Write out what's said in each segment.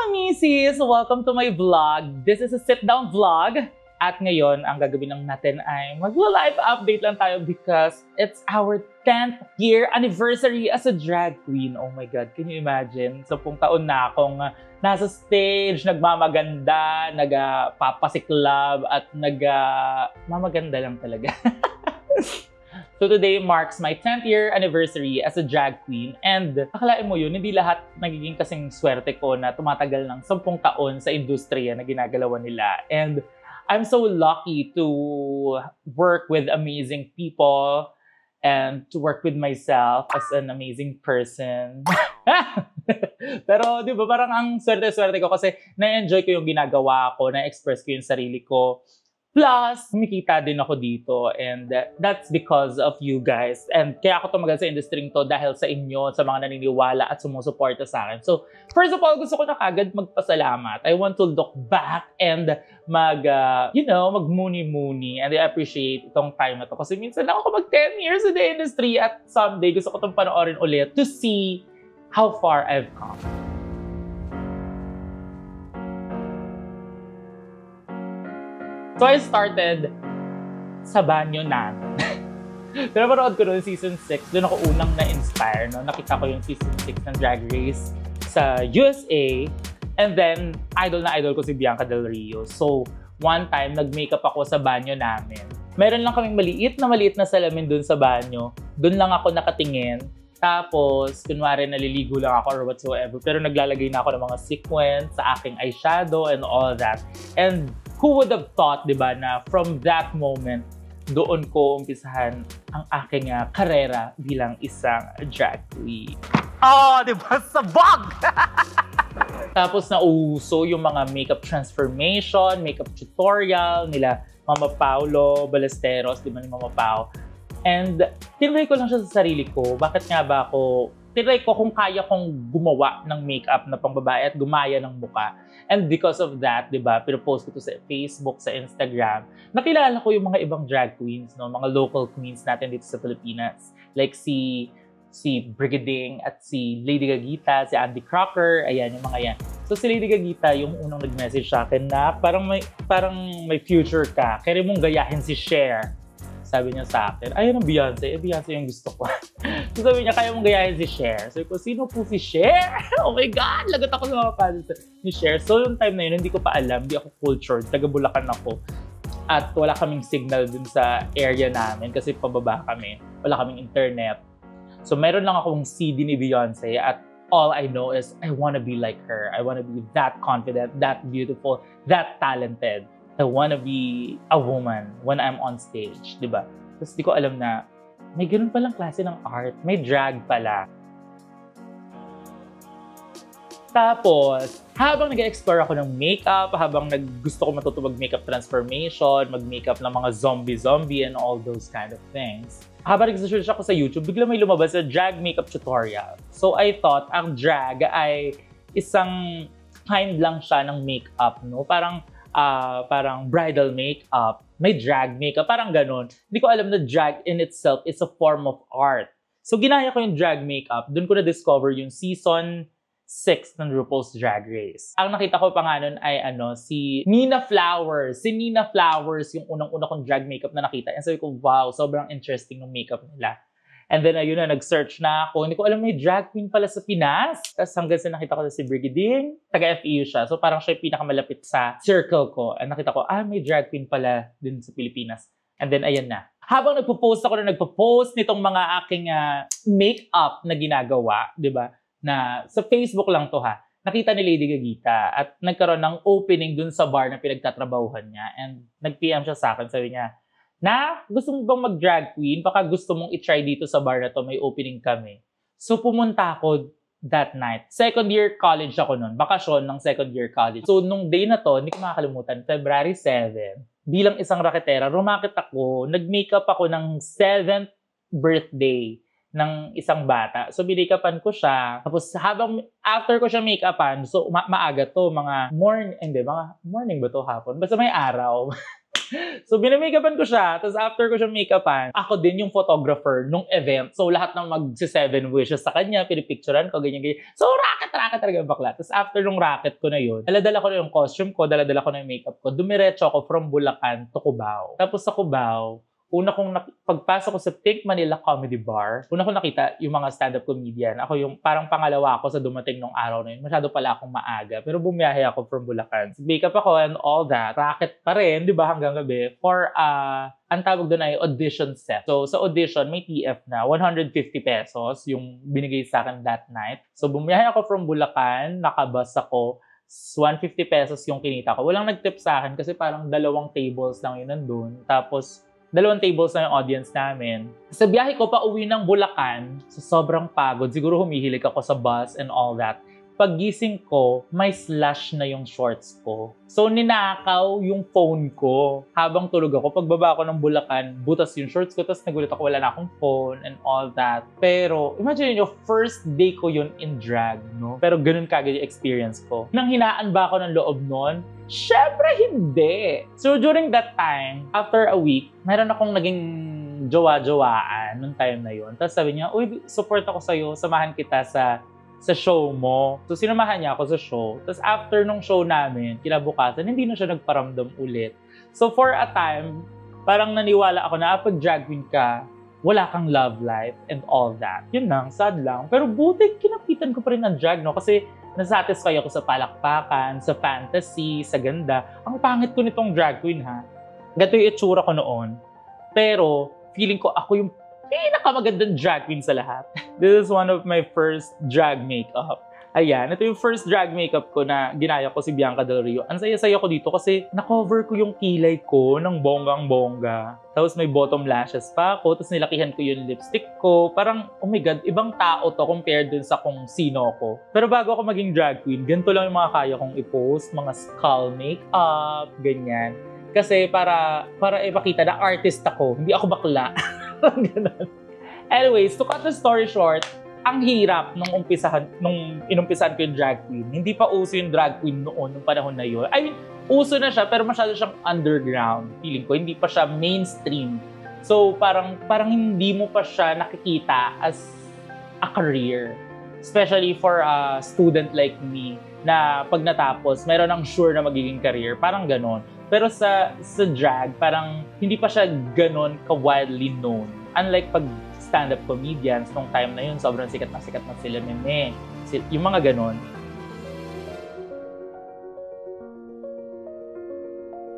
Misis! Welcome to my vlog. This is a sit-down vlog. At ngayon, ang gagawin lang natin ay mag-live update lang tayo because it's our 10th year anniversary as a drag queen. Oh my God, can you imagine? 10 taon na akong nasa stage, nagmamaganda, nagpapasiklab, at mamaganda lang talaga. So today marks my 10th year anniversary as a drag queen, and akalain mo yun, hindi lahat nagiging kasing swerte ko na tumatagal ng 10 taon sa industriya na ginagalawan nila. And I'm so lucky to work with amazing people and to work with myself as an amazing person. Pero di ba parang ang swerte-swerte ko kasi na-enjoy ko yung ginagawa ko, na-express ko yung sarili ko. Plus, kumikita din ako dito, and that's because of you guys. And kaya ako tumagal sa industry to dahil sa inyo, sa mga naniniwala at sumusuporta sa akin. So, first of all, gusto ko na kagad magpasalamat. I want to look back and magmuni-muni. And I appreciate itong time na to. Kasi minsan lang ako mag 10 years in the industry, at someday gusto ko itong panoorin ulit to see how far I've come. So I started sa banyo namin. Pero paranood ko noon season 6, doon ako unang na-inspire. No? Nakita ko yung season 6 ng Drag Race sa USA. And then, idol na idol ko si Bianca Del Rio. So, one time, nag-makeup ako sa banyo namin. Meron lang kaming maliit na salamin doon sa banyo. Doon lang ako nakatingin. Tapos, kunwari naliligo lang ako or whatsoever. Pero naglalagay na ako ng mga sequins sa aking eyeshadow and all that. And who would have thought, di ba, na from that moment, doon ko umpisahan ang aking karera bilang isang drag queen. Oh, di ba? Sabog! Tapos nauso yung mga makeup transformation, makeup tutorial nila Mama Paolo Ballesteros, di ba ni Mama Pao? And tinry ko lang siya sa sarili ko. Bakit nga ba ako? Tinry ko kung kaya kong gumawa ng makeup na pangbabae at gumaya ng muka. And because of that, di ba, pinopost ko to sa Facebook, sa Instagram. Nakilala ko yung mga ibang drag queens, no? Mga local queens natin dito sa Pilipinas. Like si Brigading at si Lady Gagita, si Andy Crocker, ayan, yung mga yan. So si Lady Gagita, yung unang nag-message sa akin na parang may future ka. Kaya mong gayahin si Cher. Sabi niya sa akin, ayun ang Beyonce. Beyonce yung gusto ko. So sabi niya, kaya mong gayahin si Cher. Sabi ko, sino po si Cher? Oh my God! Lagot ako sa mga fans ni Cher. So yung time na yun, hindi ko pa alam. Hindi ako cultured. Taga Bulacan ako. At wala kaming signal dun sa area namin kasi pababa kami. Wala kaming internet. So meron lang akong CD ni Beyonce, at all I know is I wanna be like her. I wanna be that confident, that beautiful, that talented. I wanna be a woman when I'm on stage, di ba? Tapos di ko alam na may ganun palang klase ng art, may drag pala. Tapos, habang nag-explore ako ng makeup, habang gusto ko matuto mag-makeup transformation, mag-makeup ng mga zombie and all those kind of things, habang nag-search ako sa YouTube, bigla may lumabas na drag makeup tutorial. So I thought ang drag ay isang kind lang siya ng makeup, no? Parang bridal makeup, may drag makeup, parang ganun. Hindi ko alam na drag in itself is a form of art. So ginaya ko yung drag makeup, dun ko na-discover yung season 6 ng RuPaul's Drag Race. Ang nakita ko pa nga nun ay si Nina Flowers. Si Nina Flowers yung unang-una kong drag makeup na nakita. And sabi ko, wow, sobrang interesting ng makeup nila. And then ayun na, nag-search na ako. Hindi ko alam may drag queen pala sa Pinas. Tapos hanggang sa nakita ko na si Brigading, taga-FEU siya. So parang siya yung pinakamalapit sa circle ko. And nakita ko, may drag queen pala din sa Pilipinas. And then ayan na. Habang nagpo-post ako na nagpo-post nitong mga aking makeup na ginagawa, di ba? Na sa Facebook lang to ha. Nakita ni Lady Gagita at nagkaroon ng opening dun sa bar na pinagtatrabahuhan niya. And nag-PM siya sa akin, sabi niya, na, gusto mo bang mag-drag queen? Baka gusto mong i-try dito sa bar na to, may opening kami. So pumunta ako that night. Second year college ako nun, bakasyon ng second year college. So nung day na to, hindi ko makakalimutan, February 7, bilang isang raketera, rumakit ako, nag-makeup ako ng 7th birthday ng isang bata. So binikapan ko siya. Tapos after ko siya make-upan, so maaga to, mga morning ba to hapon? Basta may araw. So, binamake-upan ko siya. Tapos, after ko siya make-upan, ako din yung photographer nung event. So, lahat ng mag-7 wishes sa kanya, pinipicturean ko, ganyan. So, racket talaga bakla. Tapos, after nung racket ko na yun, dala-dala ko na yung costume ko, dala-dala ko na yung makeup ko. Dumiretso ako from Bulacan to Cubao. Tapos, sa Cubao, pagpasok ko sa Pink Manila Comedy Bar, una kong nakita yung mga stand-up comedian. Ako yung parang pangalawa ako sa dumating nung araw na yun. Masyado pala akong maaga. Pero bumiyahe ako from Bulacan. Make-up ako and all that. Racket pa rin, di ba, hanggang gabi. For, ang tawag doon ay audition set. So, sa audition, may TF na. 150 pesos yung binigay sa akin that night. So, bumiyahe ako from Bulacan. Nakabus ako. 150 pesos yung kinita ko. Walang nag-tip sa akin kasi parang 2 tables lang yun nandun. Tapos, 2 tables na yung audience namin. Sa biyahe ko pa uwi ng Bulacan, sa sobrang pagod, siguro humihilig ako sa bus and all that. Paggising ko, may slash na yung shorts ko. So, ninakaw yung phone ko. Habang tulog ako, pagbaba ako ng Bulacan, butas yung shorts ko, tapos nagulat ako, wala na akong phone and all that. Pero, imagine nyo, first day ko yun in drag, no? Pero ganun kagad yung experience ko. Nang hinaan ba ako ng loob nun? Syempre, hindi. So, during that time, after a week, mayroon akong naging jowa-jowaan nung time na yun. Tapos sabi niya, uy, support ako sa'yo, samahan kita sa show mo. So, sinamahan niya ako sa show. Tapos, after nung show namin, kinabukasan, hindi na siya nagparamdam ulit. So, for a time, parang naniwala ako na pag drag queen ka, wala kang love life and all that. Yun lang, sad lang. Pero buti, kinapitan ko pa rin ang drag, no? Kasi, nasatisfy ako sa palakpakan, sa fantasy, sa ganda. Ang pangit ko nitong drag queen, ha? Gato yung itsura ko noon. Pero, feeling ko ako yung pinakamagandang drag queen sa lahat. This is one of my first drag makeup. Ayan, ito yung first drag makeup ko na ginaya ko si Bianca Del Rio. Ang saya-saya ko dito kasi na-cover ko yung kilay ko ng bonggang-bongga. Tapos may bottom lashes pa ako. Tapos nilakihan ko yung lipstick ko. Parang, oh my God, ibang tao to compared dun sa kung sino ko. Pero bago ako maging drag queen, ganito lang yung mga kaya kong i-post. Mga skull makeup, ganyan. Kasi para ipakita na artist ako, hindi ako bakla. Anyways, to cut the story short, ang hirap nung inumpisahan ko yung drag queen. Hindi pa uso yung drag queen noon, nung panahon na yun. I mean, uso na siya, pero masyado siyang underground. Feeling ko, hindi pa siya mainstream. So, parang hindi mo pa siya nakikita as a career. Especially for a student like me, na pag natapos, meron ang sure na magiging career. Parang ganon. Pero sa drag, parang hindi pa siya ganon ka-widely known. Unlike pag stand-up comedians, nung time na yun, sobrang sikat na sila Meme. Yung mga ganon.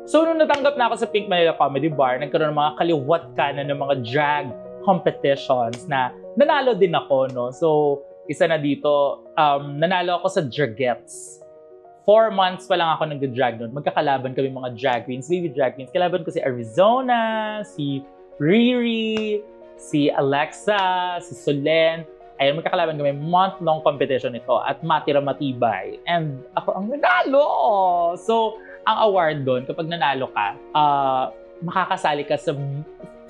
So, nung natanggap na ako sa Pink Manila Comedy Bar, nagkaroon ng mga kaliwat ka na ng mga drag competitions na nanalo din ako, no? So, isa na dito, nanalo ako sa Dragettes. 4 months pa lang ako nag-drag noon. Magkakalaban kami mga drag queens, baby drag queens. Kalaban ko si Arizona, si Riri, si Alexa, si Solen. Ayun, magkakalaban kami. Month-long competition ito at matira matibay. And ako ang nanalo! So, ang award doon, kapag nanalo ka, makakasali ka sa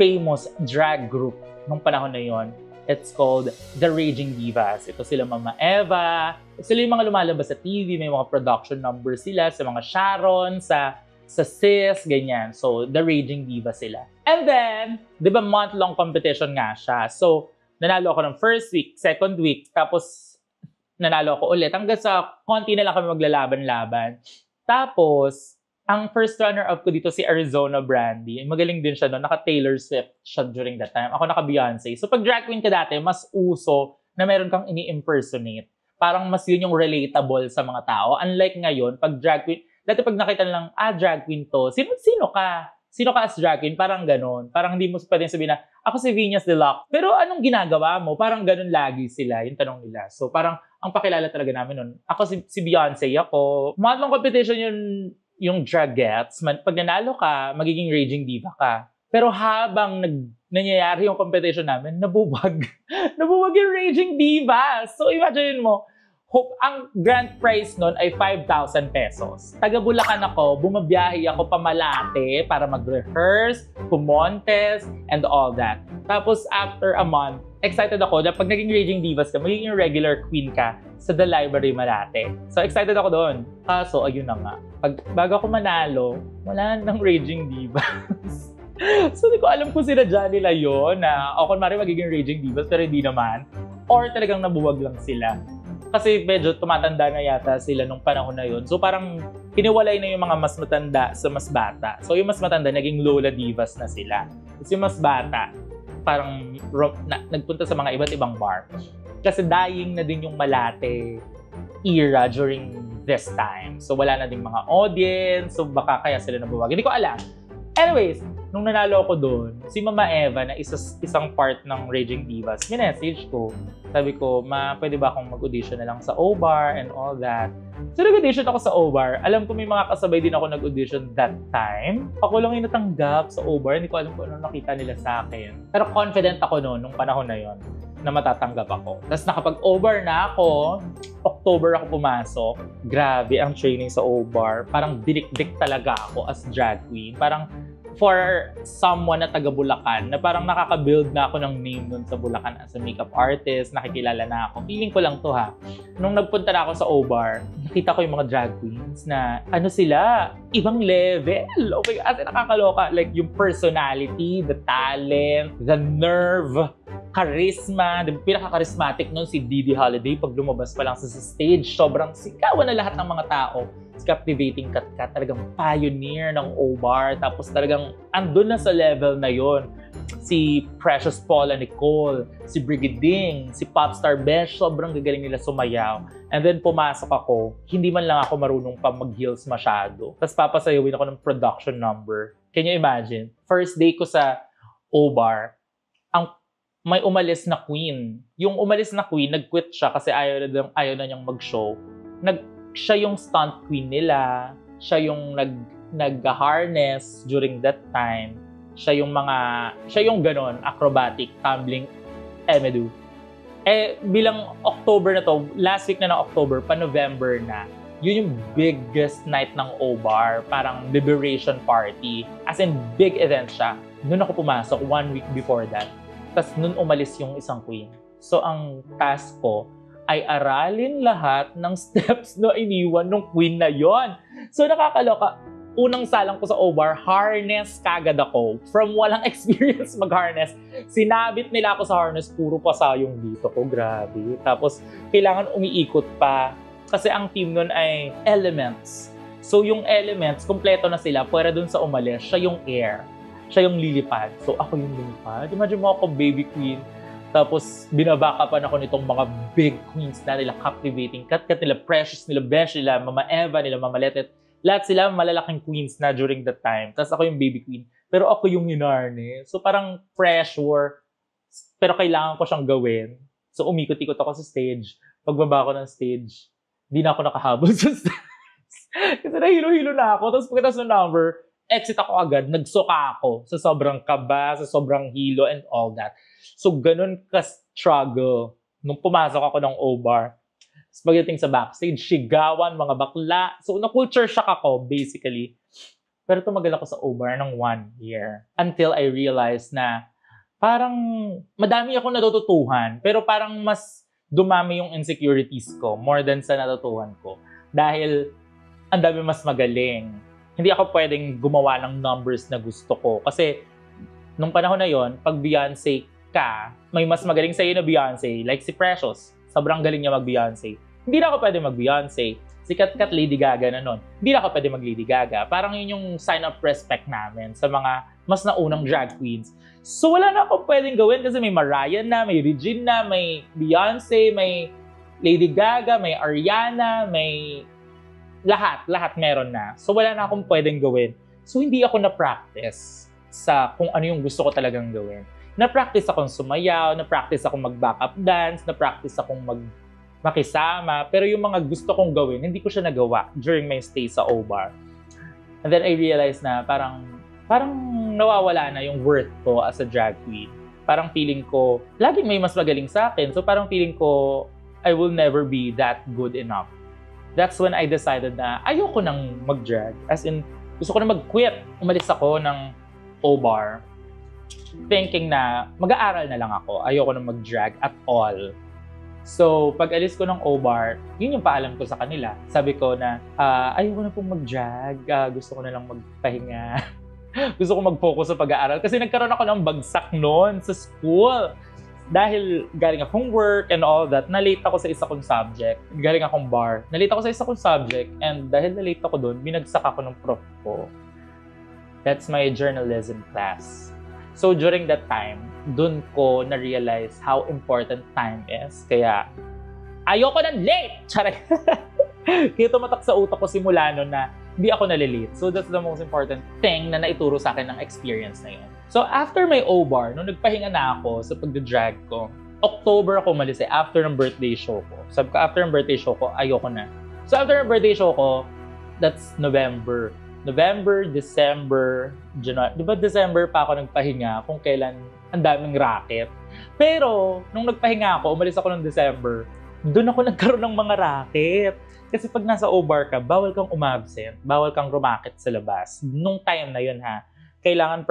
famous drag group nung panahon na yon. It's called The Raging Divas. Ito sila Mama Eva. Sila yung mga lumalabas sa TV. May mga production numbers sila sa mga Sharon, sa Sis, ganyan. So, The Raging Divas sila. And then, di ba month-long competition nga siya. So, nanalo ako ng first week, second week, tapos nanalo ako ulit. Hanggang sa konti na lang kami maglalaban-laban. Tapos, ang first runner-up ko dito si Arizona Brandy. Magaling din siya doon. Naka-Taylor Swift siya during that time. Ako naka-Beyonce. So pag drag queen ka dati, mas uso na meron kang ini-impersonate. Parang mas yun yung relatable sa mga tao. Unlike ngayon, pag drag queen, dati pag nakita lang, drag queen to, sino ka? Sino ka as drag queen? Parang ganon. Parang hindi mo pwedeng sabihin na, ako si Venus Deluxe. Pero anong ginagawa mo? Parang ganon lagi sila, yung tanong nila. So parang, ang pakilala talaga namin nun. Ako si Beyonce ako. Month-long competition yung Dragettes, pag nanalo ka, magiging raging diva ka. Pero habang nangyayari yung competition namin, nabuwag. Nabuwag yung raging diva. So imagine mo, ang grand prize nun ay 5,000 pesos. Taga Bulacan ako, bumabiyahe ako pa Malate para mag-rehearse, kumontes, and all that. Tapos after a month, excited ako na pag naging raging divas ka, magiging regular queen ka sa The Library Malate. So excited ako doon. Kaso, ayun na nga. Bago ako manalo, wala nang Raging Divas. So hindi ko alam kung sinadya nila yun na o kunwari magiging Raging Divas pero hindi naman. Or talagang nabuwag lang sila. Kasi medyo tumatanda na yata sila nung panahon na yun. So parang hiniwalay na yung mga mas matanda sa mas bata. So yung mas matanda, naging Lola Divas na sila. Tapos yung mas bata, parang nagpunta sa mga iba't ibang bar. Kasi dying na din yung Malate era during this time. So wala na din mga audience. So baka kaya sila nabuwag. Hindi ko alam. Anyways, nung nanalo ako doon, si Mama Eva na isang part ng Raging Divas, minessage ko. Sabi ko, pwede ba akong mag-audition na lang sa O-Bar and all that? So nag-audition ako sa O-Bar. Alam ko may mga kasabay din ako nag-audition that time. Ako lang yung natanggap sa O-Bar. Hindi ko alam kung ano nakita nila sa akin. Pero confident ako noon, nung panahon na yon, na matatanggap ako. Tapos nakapag-O-Bar na ako, October ako pumasok. Grabe ang training sa O-Bar. Parang dinik-dik talaga ako as drag queen. Parang for someone na taga Bulacan, na parang nakaka-build na ako ng name nun sa Bulacan as a makeup artist, nakikilala na ako. Feeling ko lang to ha. Nung nagpunta na ako sa O-Bar, nakita ko yung mga drag queens na ano sila, ibang level. Oh my God, nakakaloka. Like yung personality, the talent, the nerve, charisma. Pinaka-charismatic nun si Didi Holiday. Pag lumabas pa lang sa stage, sobrang sigawan na lahat ng mga tao. Captivating Katkat, talagang pioneer ng O-Bar. Tapos talagang andun na sa level na yon. Si Precious Paula Nicole, si Brigading, si Popstar Besh, sobrang gagaling nila sumayaw. And then pumasok ako, hindi man lang ako marunong pa mag-heels masyado. Tapos papasayawin ako ng production number. Can you imagine? First day ko sa O-Bar, may umalis na queen. Yung umalis na queen, nag-quit siya kasi ayaw na niyang mag-show. Siya yung stunt queen nila. Siya yung nag-harness during that time. Siya yung ganon, acrobatic, tumbling, emedu. Bilang October na to, last week na ng October, pa November na, yun yung biggest night ng O-Bar. Parang liberation party. As in, big event siya. Noon ako pumasok, 1 week before that. Tapos noon umalis yung isang queen. So ang task ko ay aralin lahat ng steps na iniwan ng queen na yon. So nakakaloka. Unang salang ko sa O-Bar, harness kagad ako. From walang experience mag-harness. Sinabit nila ako sa harness, puro pasayong dito ko. Grabe. Tapos kailangan umiikot pa. Kasi ang team nun ay elements. So yung elements, kompleto na sila. Pwera dun sa umalis, siya yung air. Siya yung lilipad. So ako yung lilipad. Imagine mo ako baby queen. Tapos binabakapan ako nitong mga big queens na nila, captivating, Katkat nila, Precious nila, Besh nila, Mama Eva nila, Mama Letet. Lahat sila malalaking queens na during that time. Tapos ako yung baby queen. Pero ako yung hinarness. So parang pressure. Pero kailangan ko siyang gawin. So umikot-ikot ako sa stage. Pagbaba ko ng stage, hindi na ako nakahabol sa stage. Kasi nahilo-hilo na ako. Tapos pagkatapos ng number, exit ako agad. Nagsuka ako sa sobrang kaba, sa sobrang hilo and all that. So ganun ka-struggle nung pumasok ako ng O-Bar. Pagdating sa backstage, sigawan, mga bakla. So, na-culture shock ako, basically. Pero tumagal ako sa O-Bar ng 1 year. Until I realized na parang madami ako natututuhan. Pero parang mas dumami yung insecurities ko more than sa natutuhan ko. Dahil ang dami mas magaling. Hindi ako pwedeng gumawa ng numbers na gusto ko. Kasi nung panahon na yon, pag Beyonce ka, may mas magaling sa'yo na Beyonce. Like si Precious. Sobrang galing niya mag-Beyonce. Hindi na ako pwede mag-Beyonce. Si Katkat Lady Gaga na nun. Hindi na ako pwede mag-Lady Gaga. Parang yun yung sign of respect namin sa mga mas naunang drag queens. So wala na ako pwedeng gawin kasi may Mariah na, may Regina, may Beyonce, may Lady Gaga, may Ariana, may lahat meron na. So wala na akong pwedeng gawin. So hindi ako na-practice sa kung ano yung gusto ko talagang gawin. Na-practice akong sumayaw, na-practice akong mag-backup dance, na-practice akong makisama. Pero yung mga gusto kong gawin, hindi ko siya nagawa during my stay sa O-Bar. And then I realized na parang nawawala na yung worth ko as a drag queen. Parang feeling ko, laging may mas magaling sa akin. So parang feeling ko, I will never be that good enough. That's when I decided na ayoko nang mag-drag. As in, gusto ko na mag-quit. Umalis ako ng O-Bar. Thinking na mag-aaral na lang ako. Ayoko na mag-drag at all. So, pag alis ko ng O-Bar, yun yung paalam ko sa kanila. Sabi ko na, ayoko na pong mag-drag. Gusto ko na lang magpahinga. Gusto ko mag-focus sa pag-aaral. Kasi nagkaroon ako ng bagsak noon sa school. Dahil galing akong work and all that, na-late ako sa isa kong subject. Galing akong bar. Na-late ako sa isa kong subject. And dahil na-late ako doon, binagsak ako ng prof ko. That's my journalism class. So, during that time, dun ko na-realize how important time is. Kaya, ayoko ng late! Charay! Kaya tumatak sa utak ko simula nun na hindi ako nalilate. So, that's the most important thing na naituro sa akin ng experience na yun. So, after my O-Bar, nung nagpahinga na ako sa pagda-drag ko, October ako umalis after ng birthday show ko. Sabi ko, after ng birthday show ko, ayoko na. So, after ng birthday show ko, that's November, December, January. Di ba December pa ako nagpahinga kung kailan ang daming racket? Pero, nung nagpahinga ako, umalis ako ng December, doon ako nagkaroon ng mga racket. Kasi pag nasa O-Bar ka, bawal kang umabsent, bawal kang rumakit sa labas. Nung time na yun ha, kailangan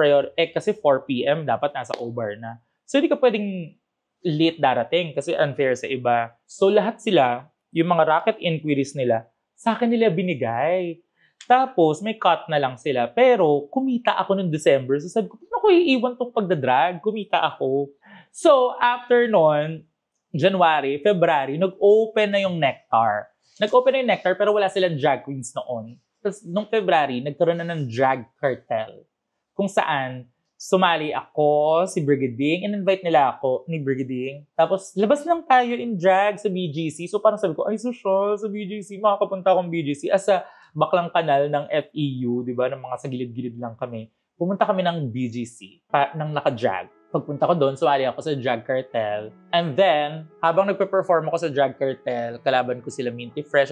kasi 4 p.m. dapat nasa O-Bar na. So, hindi ka pwedeng late darating kasi unfair sa iba. So, lahat sila, yung mga racket inquiries nila, sa akin nila binigay. Tapos, may cut na lang sila. Pero, kumita ako noong December. So, sabi ko, paano ko iiwan tong pagdadrag? Kumita ako. So, after noon, January, February, nag-open na yung Nectar. Nag-open na yung Nectar, pero wala silang drag queens noon. Tapos, noong February, nagkaroon na ng drag cartel. Kung saan, sumali ako, si Brigading, in-invite nila ako ni Brigading. Tapos, labas lang tayo in drag sa BGC. So, parang sabi ko, ay, social, sa BGC, makakapunta akong BGC. As a baklang kanal ng FEU, di ba, ng mga sa gilid-gilid lang kami. Pumunta kami ng BGC, ng naka-drag. Pagpunta ko doon, sumali ako sa Drag Cartel. And then, habang nagpe-perform ako sa Drag Cartel, kalaban ko sila Minty Fresh,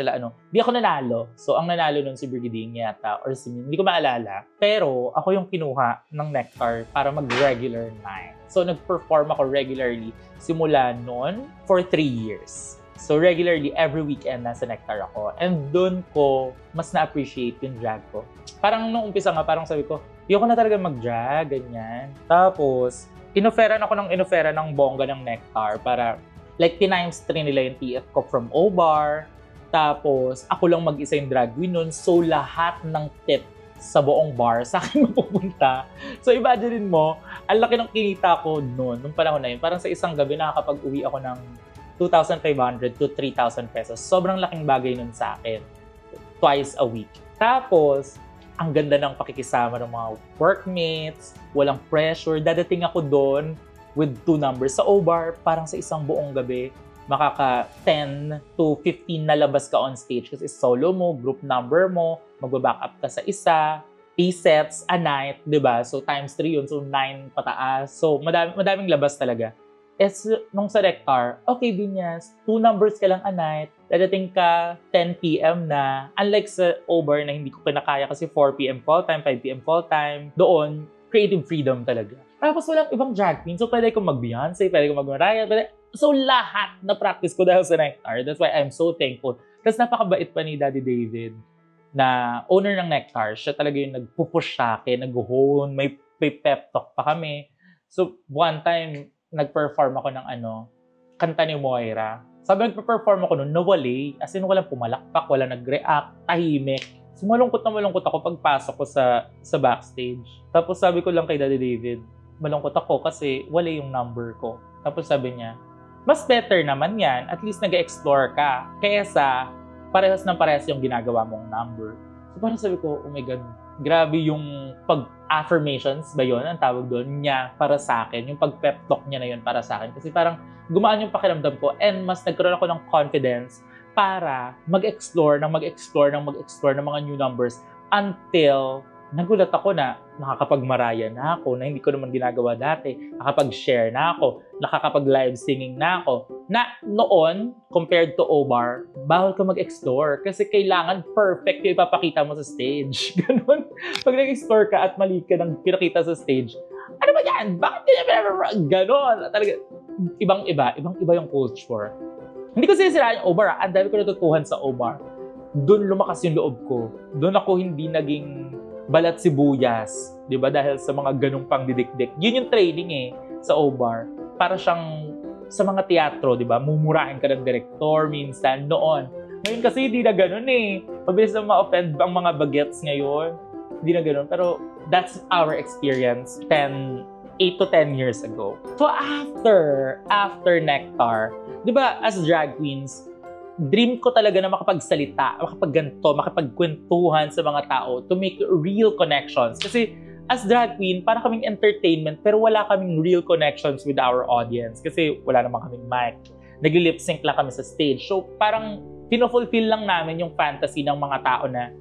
di ako nanalo. So, ang nanalo nun si Brigading yata, or si Min, hindi ko maalala. Pero, ako yung kinuha ng Nectar para mag-regular night. So, nag-perform ako regularly simula noon for 3 years. So, regularly, every weekend, nasa Nectar ako. And doon ko mas na-appreciate yung drag ko. Parang nung umpisa nga, parang sabi ko, ayoko na talaga mag-drag, ganyan. Tapos, inoferan ng bongga ng Nectar para, like, times 3 nila yung TF ko from O-Bar. Tapos, ako lang mag-isa yung drag queen nun. So, lahat ng tip sa buong bar sa akin mapupunta. So, imagine mo, ang laki ng kinita ko noon, nung panahon na yun. Parang sa isang gabi, nakakapag-uwi ako ng 2,500 to 3,000 pesos. Sobrang laking bagay nun sa akin. Twice a week. Tapos, ang ganda ng pakikisama ng mga workmates, walang pressure. Dadating ako doon with 2 numbers. Sa O-Bar, parang sa isang buong gabi, makaka 10 to 15 na labas ka on stage kasi solo mo, group number mo, magbaback up ka sa isa, 3 sets a night, diba? So, times 3 yun. So, 9 pataas. So, madaming labas talaga. Nung sa Nectar, okay, Binyas, 2 numbers ka lang a night, dadating ka 10 p.m. na. Unlike sa O-Bar na hindi ko kinakaya kasi 4 p.m. call time, 5 p.m. call time, doon, creative freedom talaga. Tapos walang ibang drag queen, so pwede kong mag-Beyonce, pwede kong mag-Mariah, so lahat na practice ko dahil sa Nectar. That's why I'm so thankful. Tapos napakabait pa ni Daddy David na owner ng Nectar. Siya talaga yung nagpupush sa akin, nag-hone, may pep talk pa kami. So one time, nag-perform ako ng kanta ni Moira. Sabi nagpe-perform ako noon, nawali. As in, walang pumalakpak, walang nag-react, tahimik. So, malungkot ako pagpasok ko sa backstage. Tapos sabi ko lang kay Daddy David, malungkot ako kasi wala yung number ko. Tapos sabi niya, mas better naman yan, at least nag-explore ka, kaysa parehas ng parehas yung ginagawa mong number. So, parang sabi ko, oh my God, grabe yung pag-affirmations ba yun, ang tawag doon, niya para sa akin. Yung pag-pep talk niya na yun para sa akin. Kasi parang gumaan yung pakiramdam ko and mas nagkaroon ako ng confidence para mag-explore ng mga new numbers until nagulat ako na nakakapag-Mariah na ako na hindi ko naman ginagawa dati. Nakakapag-share na ako, nakakapag-live singing na ako. Na noon, compared to O-Bar, bawal ka mag-explore kasi kailangan perfect yung ipapakita mo sa stage. Ganon. Pag nag-explore ka at mali ka ng pinakita sa stage, ano ba yan? Bakit ganyan? Ganon. Talaga, ibang-iba yung culture. Hindi ko sinisiraan yung O-Bar. Ang dami ko natutuhan sa O-Bar. Doon lumakas yung loob ko. Doon ako hindi naging balat sibuyas, 'di ba? Dahil sa mga ganung pangdidikdik. Yun yung training sa O-Bar. Para siyang sa mga teatro, di ba? Mumurahin ka ng direktor minsan noon. Ngayon kasi hindi na ganun eh. Mabilis na ma-offend ang mga bagets ngayon. Hindi na ganun. Pero that's our experience 8 to 10 years ago. So after Nectar, di ba, as drag queens, dream ko talaga na makapagsalita, makapagganto, makapagkwentuhan sa mga tao to make real connections. Kasi as drag queen, para kaming entertainment, pero wala kaming real connections with our audience. Kasi wala naman kaming mic. Nagli-lip sync lang kami sa stage. So parang pinofulfill lang namin yung fantasy ng mga tao na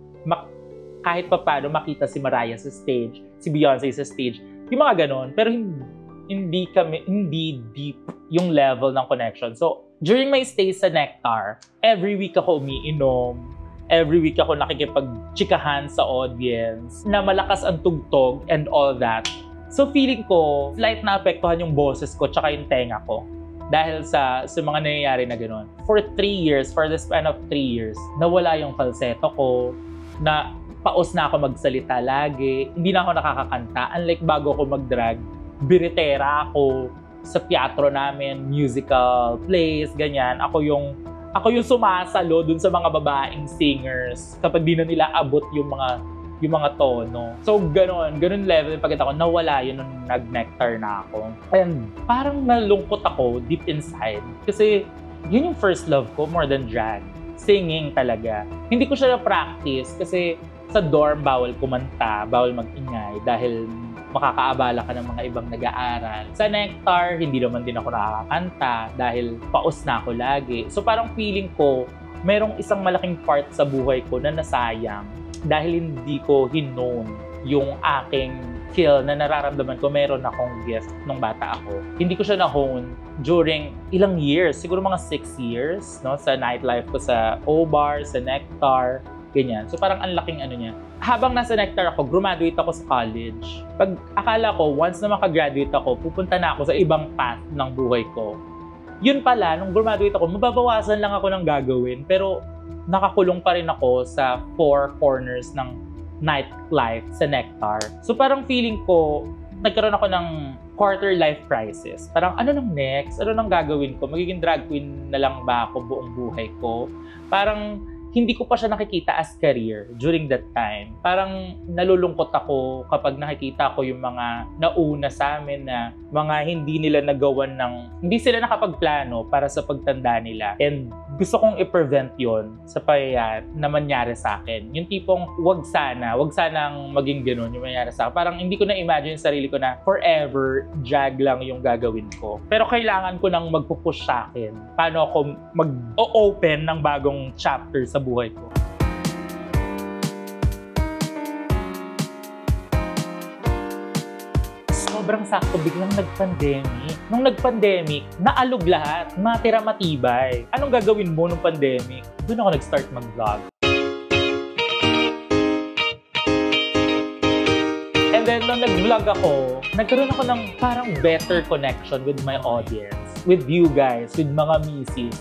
kahit pa paano makita si Mariah sa stage, si Beyonce sa stage, yung mga ganon. Pero hindi deep yung level ng connection. So, during my stay sa Nectar, every week ako umiinom, every week ako nakikipag-chikahan sa audience, na malakas ang tugtog and all that. So, feeling ko, slight na apektuhan yung boses ko tsaka yung tenga ko. Dahil sa mga nangyayari na gano'n. For the span of 3 years, nawala yung falsetto ko, na paus na ako magsalita lagi, hindi na ako nakakakanta. Unlike bago ako mag-drag, biritera ako sa teatro namin, musical plays, ganyan. Ako yung sumasalo dun sa mga babaeng singers kapag di na nila abot yung mga tono. So, ganun level yung pagkita ko, nawala yun nung nag-Nectar na ako. And parang nalungkot ako deep inside. Kasi yun yung first love ko more than drag. Singing talaga. Hindi ko siya na-practice kasi sa dorm bawal kumanta, bawal mag-ingay dahil makakaabala ka ng mga ibang nag-aaral. Sa Nectar, hindi naman din ako nakakanta dahil paus na ako lagi. So parang feeling ko, merong isang malaking part sa buhay ko na nasayang dahil hindi ko hinown yung aking skill na nararamdaman ko meron akong gift nung bata ako. Hindi ko siya na-hone during ilang years, siguro mga 6 years, no, sa nightlife ko sa O-Bar, sa Nectar, ganyan. So parang ang laking ano niya. Habang nasa Nectar ako, graduate ako sa college. Pag akala ko, once na makagraduate ako, pupunta na ako sa ibang path ng buhay ko. Yun pala, nung graduate ako, mababawasan lang ako ng gagawin. Pero nakakulong pa rin ako sa 4 corners ng nightlife sa Nectar. So parang feeling ko, nagkaroon ako ng quarter life crisis. Parang ano nang next? Ano nang gagawin ko? Magiging drag queen na lang ba ako buong buhay ko? Parang hindi ko pa siya nakikita as career during that time. Parang nalulungkot ako kapag nakikita ko yung mga nauna sa amin na mga hindi nila nagawan hindi sila nakapagplano para sa pagtanda nila. And gusto kong i-prevent yon sa pangyayari na mangyari sa akin. Yung tipong wag sanang maging ganun yung mangyari sa akin. Parang hindi ko na-imagine yung sarili ko na forever drag lang yung gagawin ko. Pero kailangan ko nang magpupush sa akin. Paano ako mag-open ng bagong chapter sa buhay ko. Sobrang sakto, biglang nag-pandemic. Nung nag-pandemic, naalog lahat, matira matibay. Anong gagawin mo nung pandemic? Doon ako nag-start mag-vlog. And then, nung nag-vlog ako, nagkaroon ako ng parang better connection with my audience, with you guys, with mga misis.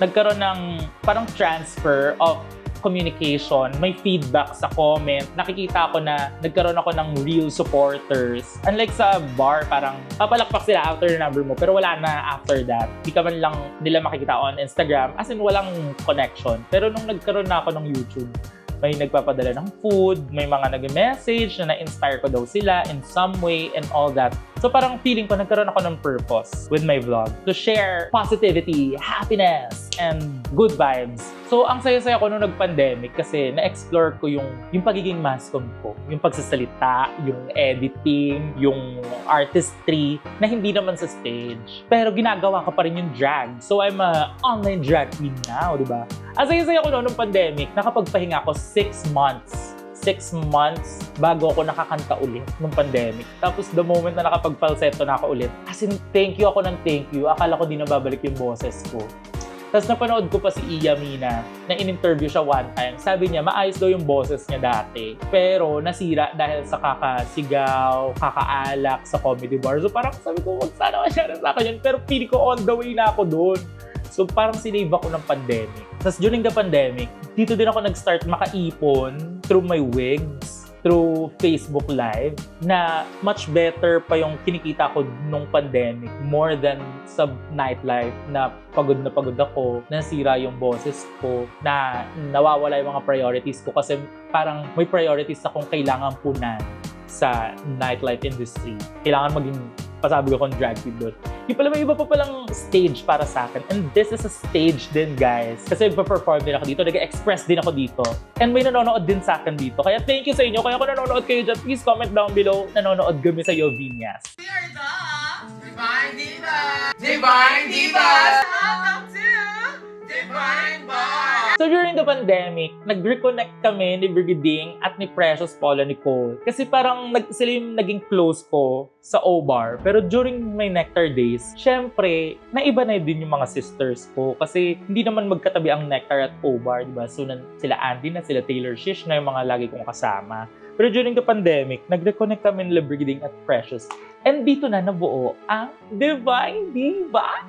Nagkaroon ng parang transfer of communication, may feedback sa comment. Nakikita ko na nagkaroon ako ng real supporters. Unlike sa bar, parang papalakpak sila after the number mo, pero wala na after that. Di ka man lang nila makikita on Instagram, as in walang connection. Pero nung nagkaroon na ako ng YouTube, may nagpapadala ng food, may mga nag-message na na-inspire ko daw sila in some way and all that. So parang feeling ko nagkaroon ako ng purpose with my vlog to share positivity, happiness, and good vibes. So ang saya-saya ko nung nag-pandemic kasi na-explore ko yung pagiging mascom ko, yung pagsasalita, yung editing, yung artistry na hindi naman sa stage. Pero ginagawa ko pa rin yung drag. So I'm a online drag queen now, di ba? Ang saya-saya ko nung pandemic, nakapagpahinga ako 6 months. 6 months bago ako nakakanta ulit nung pandemic. Tapos the moment na nakapag-falsetto na ako ulit, as in thank you ako ng thank you. Akala ko di na babalik yung boses ko. Tapos napanood ko pa si Iya Mina na in-interview siya one time. Sabi niya, maayos daw yung boses niya dati. Pero nasira dahil sa kakasigaw, kakaalak sa comedy bar. So parang sabi ko, wag sana masyara sa akin yun. Pero pili ko on the way na ako doon. So parang sinave ako ng pandemic. Tapos during the pandemic, dito din ako nag-start makaipon through my wigs. through Facebook Live na much better pa yung kinikita ko nung pandemic more than sa nightlife na pagod ako, nasira yung boses ko, na nawawala yung mga priorities ko kasi parang may priorities akong kailangan punan sa nightlife industry. Kailangan maging pasabi ko kung drag queen doon. Yung pala may iba pa palang stage para sa akin. And this is a stage din, guys. Kasi nagpa-perform din ako dito, nag-express din ako dito. And may nanonood din sa akin dito. Kaya thank you sa inyo. Kaya kung nanonood kayo dyan, please comment down below. Nanonood kami sa Yovinas. We are the Divine Divas! Divine Divas! Welcome to Divine Bar! So during the pandemic, nag-reconnect kami ni Brigading at ni Precious Paula Nicole. Kasi parang sila yung naging close ko sa O-Bar. Pero during my Nectar days, syempre, naiba na din yung mga sisters ko. Kasi hindi naman magkatabi ang Nectar at O-Bar, diba? So sila Andy na, sila Taylor Shish na yung mga lagi kong kasama. Pero during the pandemic, nag-reconnect kami nila Brigading at Precious. And dito na nabuo ang Divine Divas!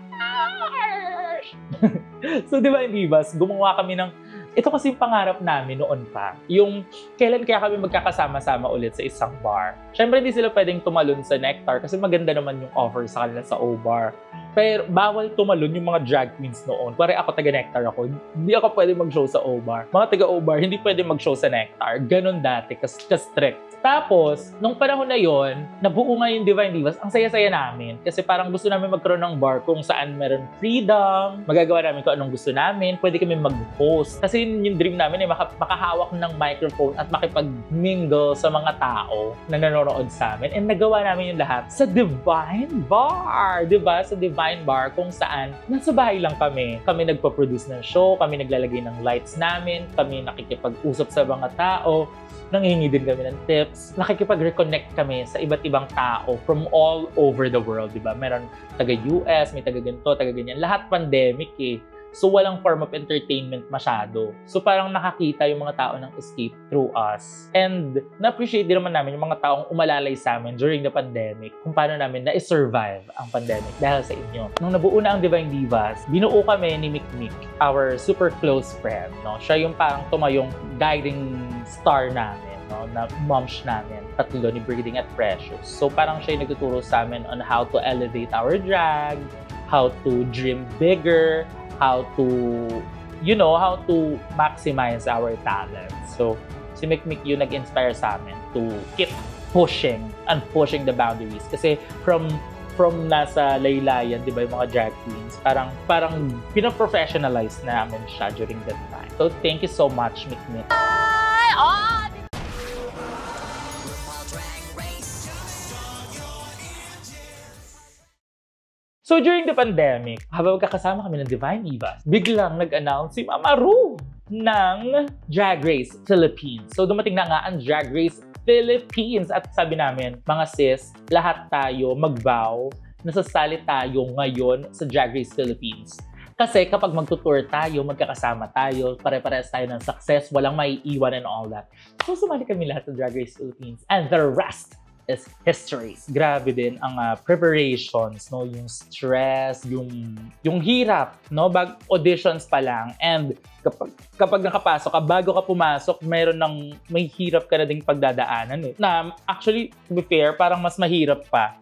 So Divine Divas, gumawa kami ng... Ito kasi yung pangarap namin noon pa. Yung kailan kaya kami magkakasama-sama ulit sa isang bar. Siyempre hindi sila pwedeng tumalon sa Nectar kasi maganda naman yung offer sa kanila sa O-Bar. Pero bawal tumalon yung mga drag queens noon. Pare ako taga-Nectar ako. Hindi ako pwede mag-show sa O-Bar. Mga taga-O-Bar, hindi pwede mag-show sa Nectar. Ganon dati, ka-strict. Tapos, nung panahon na yon, nabuo nga yung Divine Divas. Ang saya-saya namin. Kasi parang gusto namin magkaroon ng bar kung saan meron freedom. Magagawa namin kung anong gusto namin. Pwede kami mag-host. Kasi yung dream namin ay makahawak ng microphone at makipag-mingle sa mga tao na nanonood sa amin. And nagawa namin yung lahat sa Divine Bar. Diba? Sa Divine Bar kung saan nasa bahay lang kami. Kami nagpa-produce ng show. Kami naglalagay ng lights namin. Kami nakikipag-usap sa mga tao. Nanghihingi din kami ng tips. Nakikipag-reconnect kami sa iba't ibang tao from all over the world, di ba? Meron taga-US, may taga-ganito, taga-ganyan. Lahat pandemic eh. So, walang form of entertainment masyado. So, parang nakakita yung mga tao ng escape through us. And na-appreciate din naman namin yung mga taong umalalay sa amin during the pandemic kung paano namin na-survive ang pandemic dahil sa inyo. Nung nabuo na ang Divine Divas, binuo kami ni Mikmik, our super close friend. No? Siya yung parang tumayong guiding star namin, no? Na moms namin, tatlo ni Brigading at Precious. So, parang siya yung nagtuturo sa amin on how to elevate our drag, how to dream bigger, how to, you know, how to maximize our talent. So, si Mikmik yung nag-inspire sa amin to keep pushing and pushing the boundaries. Kasi from nasa laylayan, di ba, yung mga drag queens, parang pinaprofessionalize namin siya during that time. So, thank you so much, Mikmik. So during the pandemic, habang magkakasama kami ng Divine Divas, biglang nag-announce si Mama Ru ng Drag Race Philippines. So dumating na nga ang Drag Race Philippines at sabi namin, mga sis, lahat tayo mag-vow na sasali tayo ngayon sa Drag Race Philippines. Kasi kapag magtutour tayo, magkakasama tayo, pare-parehas tayo ng success, walang maiiwan and all that. So sumali kami lahat sa Drag Race Philippines and the rest is history. Grabe din ang preparations, no, yung stress, yung hirap, no, auditions pa lang. And kapag nakapasok ka, bago ka pumasok, may hirap ka na ding pagdadaanan eh. Na actually, to be fair, parang mas mahirap pa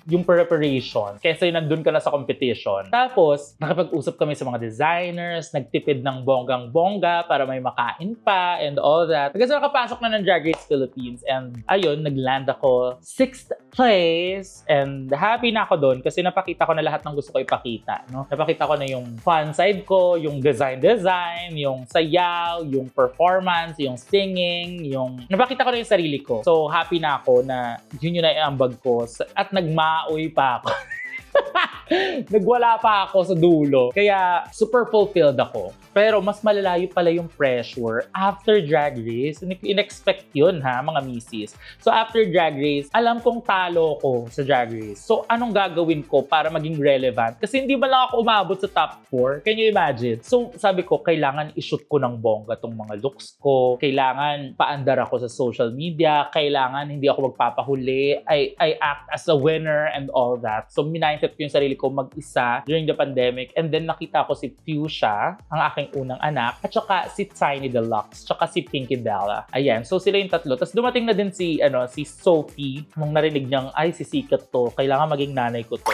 yung preparation kaysa yung nandun ka na sa competition. Tapos, nakipag-usap kami sa mga designers, nagtipid ng bonggang-bongga para may makain pa and all that. Kasi nakapasok na ng Drag Race Philippines and ayun, nag-land ako 6th place and happy na ako doon kasi napakita ko na lahat ng gusto ko ipakita, no? Napakita ko na yung fun side ko, yung design, yung sayaw, yung performance, yung singing, napakita ko na yung sarili ko. So, happy na ako na yun yung naiambag ko at nagmaoy pa ako. Nagwala pa ako sa dulo. Kaya, super fulfilled ako. Pero, mas malalayo pala yung pressure after Drag Race. In-expect yun, ha, mga misis. So, after Drag Race, alam kong talo ko sa Drag Race. So, anong gagawin ko para maging relevant? Kasi hindi ba lang ako umabot sa top 4? Can you imagine? So, sabi ko, kailangan i-shoot ko ng bongga tong mga looks ko. Kailangan paandar ako sa social media. Kailangan hindi ako magpapahuli. I act as a winner and all that. So, mindset ko yung sarili ko ko mag-isa during the pandemic. And then nakita ko si Fuchsia, ang aking unang anak, at saka si Tiny Deluxe, tsaka si Pinky Bella. Ayan, so sila yung tatlo. Tapos dumating na din si Sophie, nung narinig niyang, ay, sisikat to, kailangan maging nanay ko to.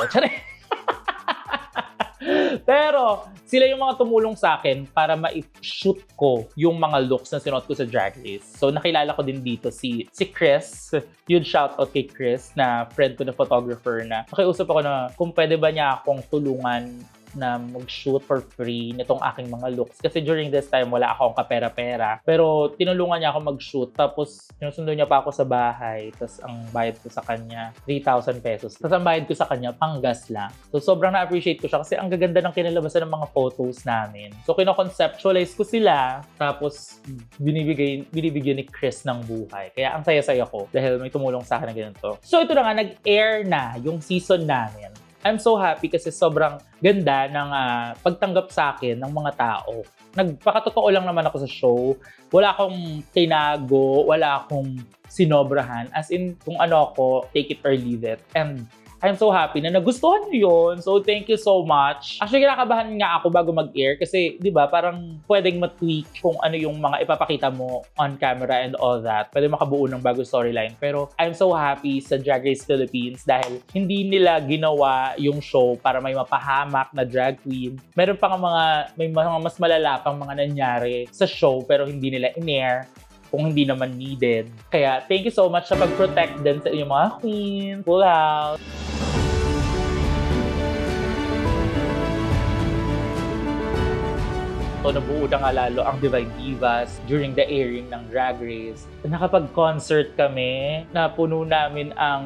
Pero, sila yung mga tumulong sa akin para ma-shoot ko yung mga looks na sinuot ko sa Drag Race. So, nakilala ko din dito si Chris. Huge shoutout kay Chris na friend ko na photographer na nakiusap ako na kung pwede ba niya akong tulungan na mag-shoot for free nitong aking mga looks. Kasi during this time, wala akong kapera-pera. Pero tinulungan niya ako mag-shoot. Tapos, sinusundo niya pa ako sa bahay. Tapos, ang bayad ko sa kanya, 3,000 pesos. Tapos, ang bayad ko sa kanya, panggas lang. So, sobrang na-appreciate ko siya kasi ang gaganda ng kinalabasan ng mga photos namin. So, kino-conceptualize ko sila. Tapos, binibigyan ni Chris ng buhay. Kaya, ang saya-saya ko dahil may tumulong sa akin na ganito. So, ito na nga, nag-air na yung season namin. I'm so happy kasi sobrang ganda ng pagtanggap sa akin ng mga tao. Nagpakatotoo lang naman ako sa show. Wala akong tinago, wala akong sinobrahan. As in, kung ano ako, take it or leave it. And I'm so happy na nagustuhan niyo yun. So, thank you so much. Actually, kinakabahan nga ako bago mag-air kasi, di ba, parang pwedeng matweak kung ano yung mga ipapakita mo on camera and all that. Pwede makabuo ng bagong storyline. Pero, I'm so happy sa Drag Race Philippines dahil hindi nila ginawa yung show para may mapahamak na drag queen. Meron pa nga may mga mas malala pang mga nangyari sa show pero hindi nila in-air kung hindi naman needed. Kaya, thank you so much sa pag-protect din sa inyong mga queen. Pull out! So, nabuo na nga lalo ang Divine Divas during the airing ng Drag Race. Nakapag-concert kami na puno namin ang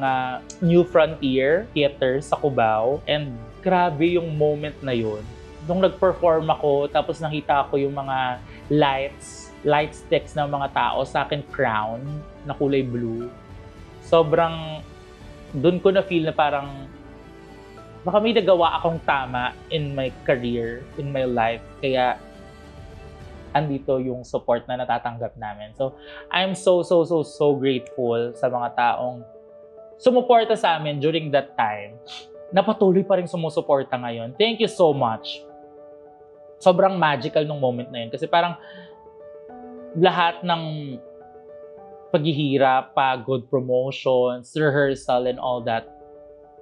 New Frontier Theater sa Cubao. And grabe yung moment na yun. Nung nag-perform ako, tapos nakita ko yung mga light sticks ng mga tao sa akin crown na kulay blue. Sobrang, dun ko na feel na parang baka may nagawa akong tama in my career, in my life. Kaya, andito yung support na natatanggap namin. So, I'm so grateful sa mga taong sumuporta sa amin during that time. Napatuloy pa rin sumusuporta ngayon. Thank you so much. Sobrang magical nung moment na yun. Kasi parang lahat ng paghihirap, pagod, promotions, rehearsal, and all that,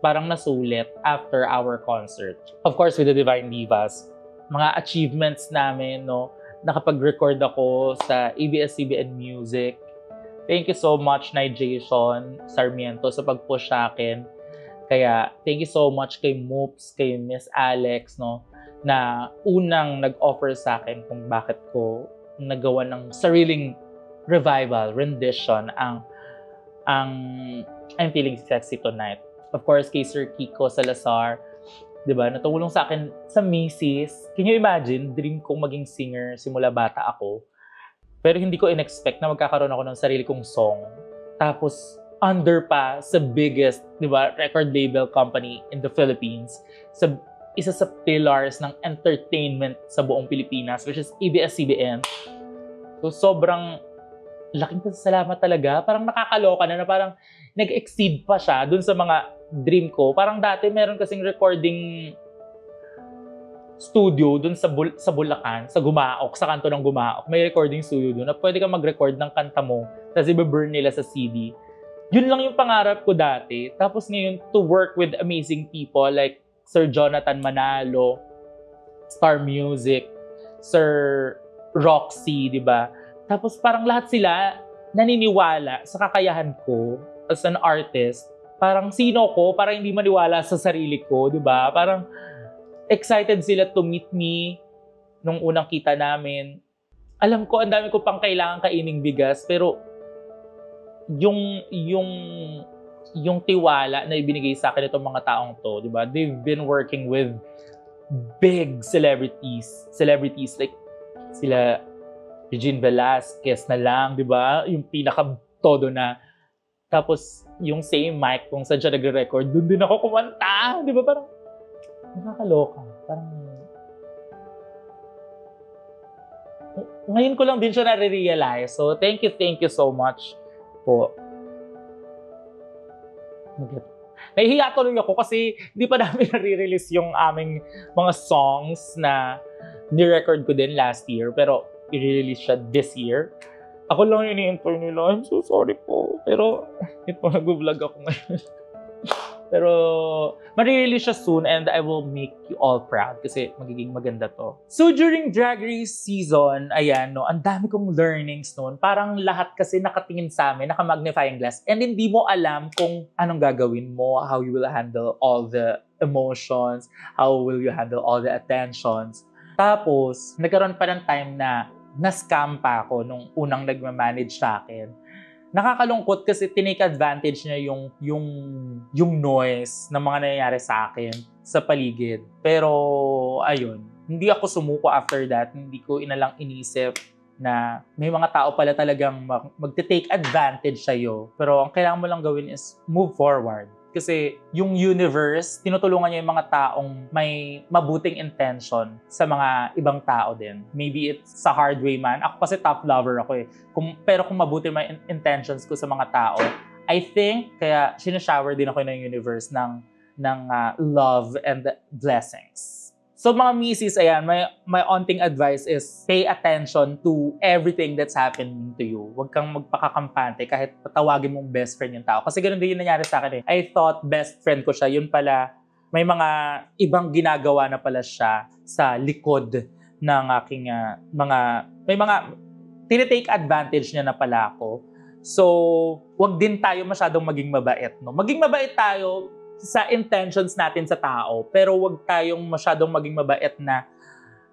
parang nasulit after our concert. Of course, with the Divine Divas, mga achievements namin, no? Nakapag-record ako sa ABS-CBN Music. Thank you so much, Jason Sarmiento, sa pag-push sa akin. Kaya, thank you so much kay Moops, kay Miss Alex, no, na unang nag-offer sa akin kung bakit ko nagawa ng sariling revival, rendition, ang I'm Feeling Sexy Tonight. Of course, kay Sir Kiko Salazar, diba, natulong sa akin sa Macy's. Can you imagine, dream kong maging singer simula bata ako. Pero hindi ko in-expect na magkakaroon ako ng sarili kong song. Tapos, under pa sa biggest, diba, record label company in the Philippines. Sa isa sa pillars ng entertainment sa buong Pilipinas, which is ABS-CBN. So, sobrang laking pasasalamat talaga. Parang nakakaloka na parang nag-exceed pa siya dun sa mga dream ko. Parang dati meron kasing recording studio dun sa Bulacan, sa Gumaok, sa kanto ng Gumaok. May recording studio dun na pwede kang mag-record ng kanta mo tapos i-burn nila sa CD. Yun lang yung pangarap ko dati. Tapos ngayon, to work with amazing people like Sir Jonathan Manalo, Star Music, Sir Roxy, di ba? Tapos parang lahat sila naniniwala sa kakayahan ko as an artist. Parang sino ko, parang hindi maniwala sa sarili ko, di ba? Parang excited sila to meet me nung unang kita namin. Alam ko, ang dami ko pang kailangan kaining bigas, pero yung tiwala na ibinigay sa akin itong mga taong to, di ba? They've been working with big celebrities like sila Regine Velasquez na lang, di ba? Yung pinaka-todo na. Tapos, yung same mic kung saan siya nagre-record, doon din ako kumanta. Di ba? Parang, nakakaloka. Parang, ngayon ko lang din siya nare-realize. So, thank you so much po. Nahihiya tuloy ako kasi di pa namin nare-release yung aming mga songs na ni-record ko din last year. Pero i-release siya this year. Ako lang yung ini-intro nila. I'm so sorry po. Pero ito, nag-vlog ako ngayon. Pero marirelease siya soon and I will make you all proud kasi magiging maganda to. So during Drag Race season, ayan, no, ang dami kong learnings noon. Parang lahat kasi nakatingin sa amin, naka-magnifying glass. And hindi mo alam kung anong gagawin mo, how you will handle all the emotions, how will you handle all the attentions. Tapos, nagkaroon pa ng time na na-scam pa ako nung unang nagmamanage sa akin. Nakakalungkot kasi tinake advantage niya yung noise na mga nangyayari sa akin sa paligid. Pero ayun, hindi ako sumuko after that. Hindi ko inalang inisip na may mga tao pala talagang magte-take advantage sa'yo. Pero ang kailangan mo lang gawin is move forward. Kasi yung universe, tinutulungan niya yung mga taong may mabuting intention sa mga ibang tao din. Maybe it's sa hard way man. Ako kasi tough lover ako eh. Pero kung mabuti may intentions ko sa mga tao, I think, kaya sinashower din ako ng universe ng love and blessings. So mga misis, ayan, my onting advice is pay attention to everything that's happening to you. Huwag kang magpakakampante kahit patawagin mong best friend yung tao. Kasi ganun din yung nangyari sa akin eh. I thought best friend ko siya. Yun pala, may mga ibang ginagawa na pala siya sa likod ng aking may mga tinitake advantage niya na pala ako. So, huwag din tayo masyadong maging mabait, no? Maging mabait tayo sa intentions natin sa tao, pero wag tayong masyadong maging mabait na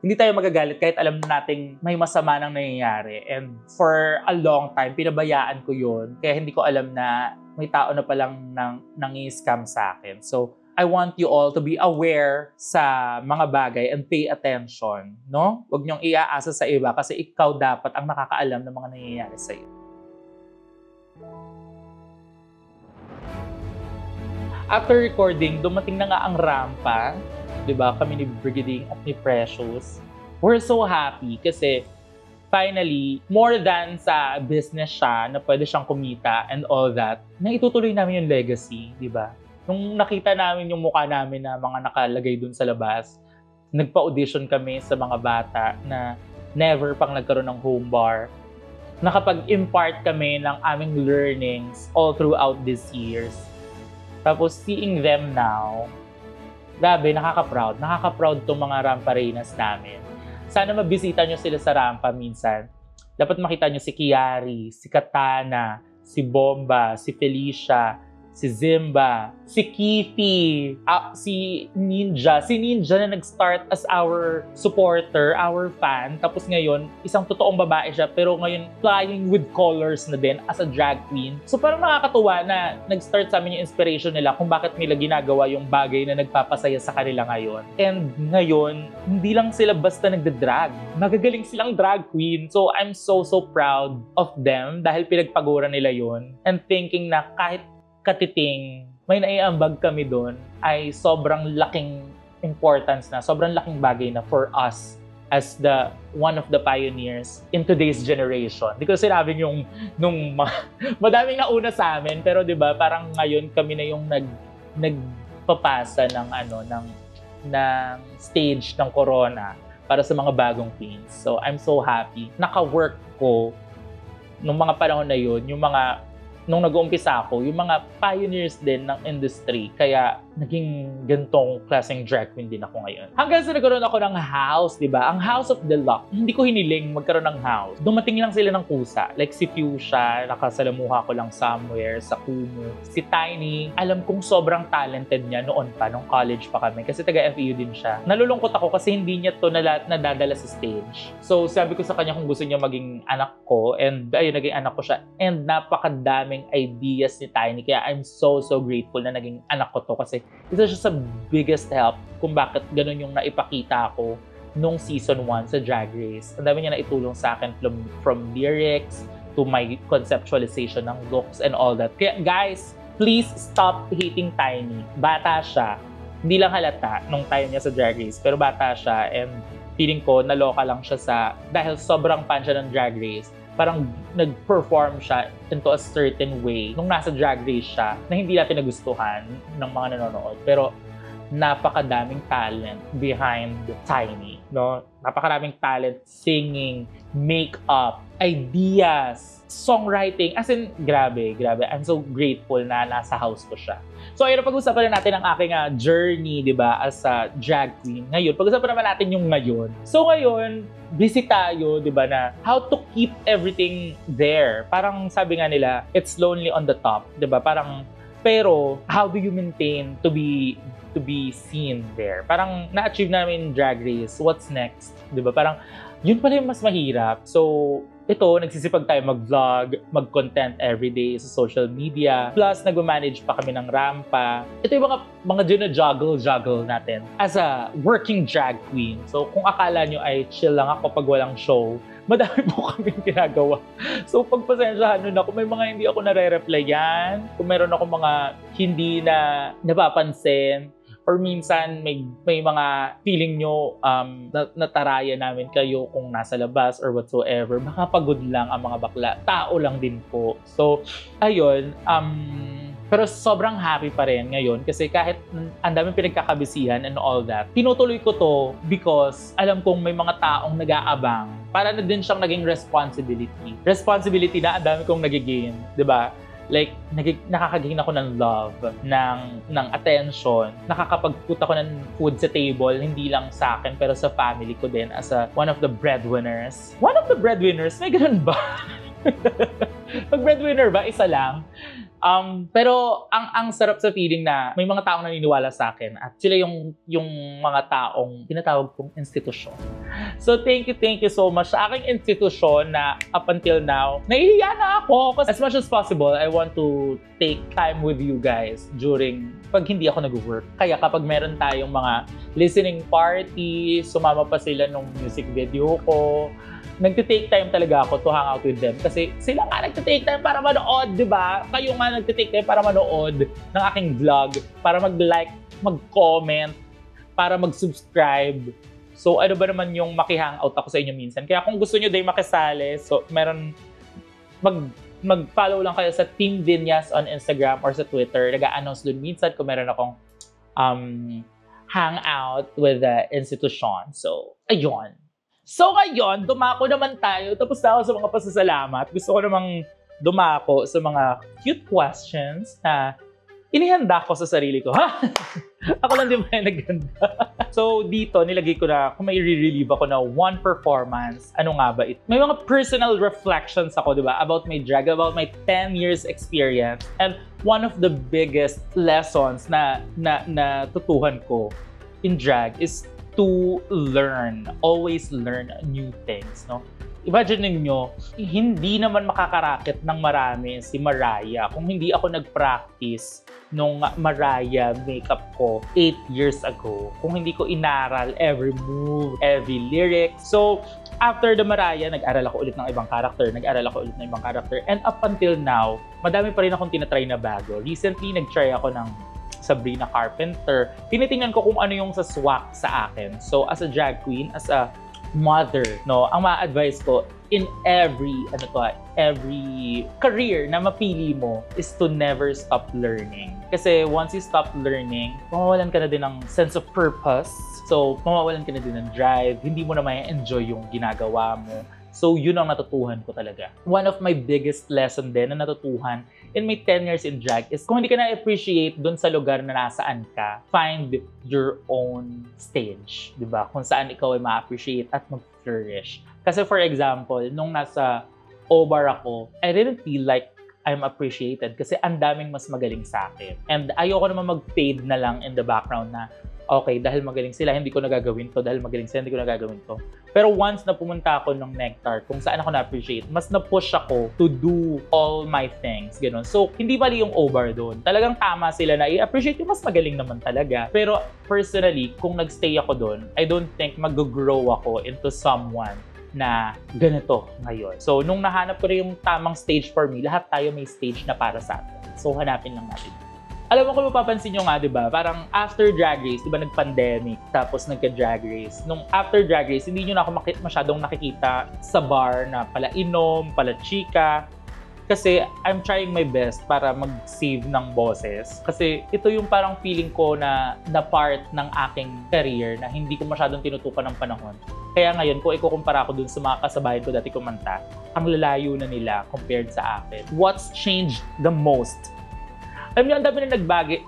hindi tayo magagalit kahit alam nating may masama nang nangyayari. And for a long time, pinabayaan ko yun. Kaya hindi ko alam na may tao na palang nangi-scam sa akin. So, I want you all to be aware sa mga bagay and pay attention, no? Wag niyong iaasa sa iba kasi ikaw dapat ang nakakaalam ng mga nangyayari sa iyo. After recording, dumating na nga ang rampa, 'di ba? Kami ni Brigading at ni Precious. We're so happy kasi finally, more than sa business siya na pwede siyang kumita and all that, na itutuloy namin yung legacy, 'di ba? Nung nakita namin yung mukha namin na mga nakalagay dun sa labas, nagpa-audition kami sa mga bata na never pang nagkaroon ng home bar. Nakapag-impart kami ng aming learnings all throughout these years. Tapos, seeing them now, grabe, nakaka-proud. Nakaka-proud itong mga Rampa Reynas namin. Sana mabisita nyo sila sa Rampa minsan. Dapat makita nyo si Kiari, si Katana, si Bomba, si Felicia, si Zimba, si Kifi, si Ninja. Si Ninja na nag-start as our supporter, our fan. Tapos ngayon, isang totoong babae siya, pero ngayon flying with colors na din as a drag queen. So parang nakakatuwa na nag-start sa amin yung inspiration nila kung bakit nila ginagawa yung bagay na nagpapasaya sa kanila ngayon. And ngayon, hindi lang sila basta nagda-drag. Magagaling silang drag queen. So I'm so proud of them dahil pinagpagura nila yon. And thinking na kahit katiting, may naiambag kami doon ay sobrang laking importance na, sobrang laking bagay na for us as the one of the pioneers in today's generation. Hindi ko sinabing yung madaming nauna sa amin, pero 'di ba, parang ngayon kami na yung nagpapasa ng stage ng corona para sa mga bagong queens. So I'm so happy. Naka-work ko nung mga panahon na yun, nung nag-uumpisa ako, yung mga pioneers din ng industry. Kaya naging gantong klaseng drag queen din ako ngayon. Hanggang sa nagkaroon ako ng house, di ba? Ang House of Deluxe. Hindi ko hiniling magkaroon ng house. Dumating lang sila ng kusa. Like si Fuchsia, nakasalamuha ko lang somewhere sa Kumu. Si Tiny, alam kong sobrang talented niya noon pa, nung college pa kami. Kasi taga-FEU din siya. Nalulungkot ako kasi hindi niya to nadadala sa stage. So sabi ko sa kanya kung gusto niya maging anak ko. And ayun, naging anak ko siya. And napakadaming ideas ni Tiny. Kaya I'm so grateful na naging anak ko to. Kasi isa siya sa biggest help kung bakit ganun yung naipakita ako nung season 1 sa Drag Race. Ang dami niya naitulong sa akin from lyrics to my conceptualization ng looks and all that. Kaya guys, please stop hating Tiny. Bata siya. Hindi lang halata nung time niya sa Drag Race, pero bata siya and feeling ko naloka lang siya dahil sobrang fan siya ng Drag Race. parang nag-perform siya into a certain way nung nasa Drag Race siya na hindi natin nagustuhan ng mga nanonood. Pero napakadaming talent behind Tiny, no? Napakaraming talent, singing, makeup, ideas, songwriting. As in, grabe. I'm so grateful na nasa house ko siya. So, ayun, pag-usapan na natin ang aking journey, di ba, as a drag queen. Ngayon, pag-usapan naman natin yung ngayon. So, ngayon, busy tayo, di ba, na how to keep everything there. Parang sabi nga nila, it's lonely on the top, di ba? Parang, pero, how do you maintain to be seen there? Parang na-achieve namin Drag Race. What's next? Diba? Parang yun pala yung mas mahirap. So, ito, nagsisipag tayo mag-vlog, mag-content everyday sa social media. Plus, nag-manage pa kami ng rampa. Ito yung mga juggle natin as a working drag queen. So, kung akala nyo ay chill lang ako pag walang show, madami po kami ginagawa. So, pagpasensyahan nun ako, may mga hindi ako nare-replyan. Kung meron ako mga hindi na napapansin, or minsan may mga feeling nyo nataraya namin kayo kung nasa labas or whatsoever, baka pagod lang ang mga bakla. Tao lang din po. So, ayun. Pero sobrang happy pa rin ngayon kasi kahit ang daming pinagkakabisihan and all that, tinutuloy ko to because alam kong may mga taong nag-aabang. Para na din siyang naging responsibility. Responsibility na ang dami kong nagigain, di ba? Like, nakakagain ako ng love, ng attention, nakakapag-put ako ng food sa table, hindi lang sa akin, pero sa family ko din as one of the breadwinners. One of the breadwinners? May ganun ba? Pag breadwinner ba, isa lang? Pero ang sarap sa feeling na may mga taong naniniwala sa akin at sila yung mga taong tinatawag kong institusyon. So thank you so much sa aking institusyon na up until now, nahihiya na ako. As much as possible, I want to take time with you guys during pag hindi ako nag-work. Kaya kapag meron tayong mga listening party, sumama pa sila nung music video ko, nagtitake time talaga ako to hang out with them kasi sila nga nagtitake time para manood, di ba? Kayo nga nagtitake time para manood ng aking vlog, para mag-like, mag-comment, para mag-subscribe. So, ano ba naman yung maki-hangout ako sa inyo minsan? Kaya kung gusto nyo din makisali, so meron, mag-follow lang kayo sa Team Vinyas on Instagram or sa Twitter. Nag-a-announce dun minsan kung meron akong hangout with the institution. So, ayun. So ngayon, dumako naman tayo. Tapos na ako sa mga pasasalamat. Gusto ko namang dumako sa mga cute questions na inihanda ko sa sarili ko. Ha? Ako lang din ba yung naghanda? So dito, nilagay ko na kung may re-relieve ako na one performance, ano nga ba ito? May mga personal reflections ako, di ba? About my drag, about my 10 years experience. And one of the biggest lessons na tutuhan ko in drag is to learn, always learn new things, no? Imagine niyo, hindi naman makakarakit ng marami si Mariah kung hindi ako nag-practice nung Mariah makeup ko 8 years ago. Kung hindi ko inaral every move, every lyric. So, after the Mariah, nag-aral ako ulit ng ibang character, and up until now, madami pa rin akong tinatry na bago. Recently, nag-try ako ng Sabrina Carpenter. Tinitingnan ko kung ano yung saswak sa akin. So, as a drag queen, as a mother, no, ang ma-advise ko in every career na mapili mo is to never stop learning. Kasi once you stop learning, mawawalan ka na din ng sense of purpose. So, mawawalan ka na din ng drive. Hindi mo na may enjoy yung ginagawa mo. So, yun ang natutuhan ko talaga. One of my biggest lesson din na natutuhan in my 10 years in drag is kung hindi ka na-appreciate dun sa lugar na nasaan ka, find your own stage, di ba? Kung saan ikaw ay ma-appreciate at mag-flourish. Kasi for example, nung nasa O-Bar ako, I didn't feel like I'm appreciated kasi ang daming mas magaling sa akin. And ayoko naman mag-fade na lang in the background na okay, dahil magaling sila, hindi ko nagagawin to. Dahil magaling sila, hindi ko nagagawin to. Pero once na pumunta ako ng Nectar, kung saan ako na-appreciate, mas na-push ako to do all my things. Ganun. So, hindi mali yung O-Bar doon. Talagang tama sila na i-appreciate yung mas magaling naman talaga. Pero personally, kung nagstay ako doon, I don't think mag-grow ako into someone na ganito ngayon. So, nung nahanap ko rin yung tamang stage for me, lahat tayo may stage na para sa atin. So, hanapin lang natin. Alam mo kung mapapansin nyo nga, di ba? Parang after Drag Race, di ba nag-pandemic, tapos nagka-Drag Race. Nung after Drag Race, hindi nyo na ako masyadong nakikita sa bar na pala inom, pala chika. Kasi I'm trying my best para mag-save ng boses. Kasi ito yung parang feeling ko na part ng aking career na hindi ko masyadong tinutukan ng panahon. Kaya ngayon, kung ikukumpara ko dun sa mga kasabayan ko dati kumanta, ang lalayo na nila compared sa akin. What's changed the most? Alam niyo, ang dami na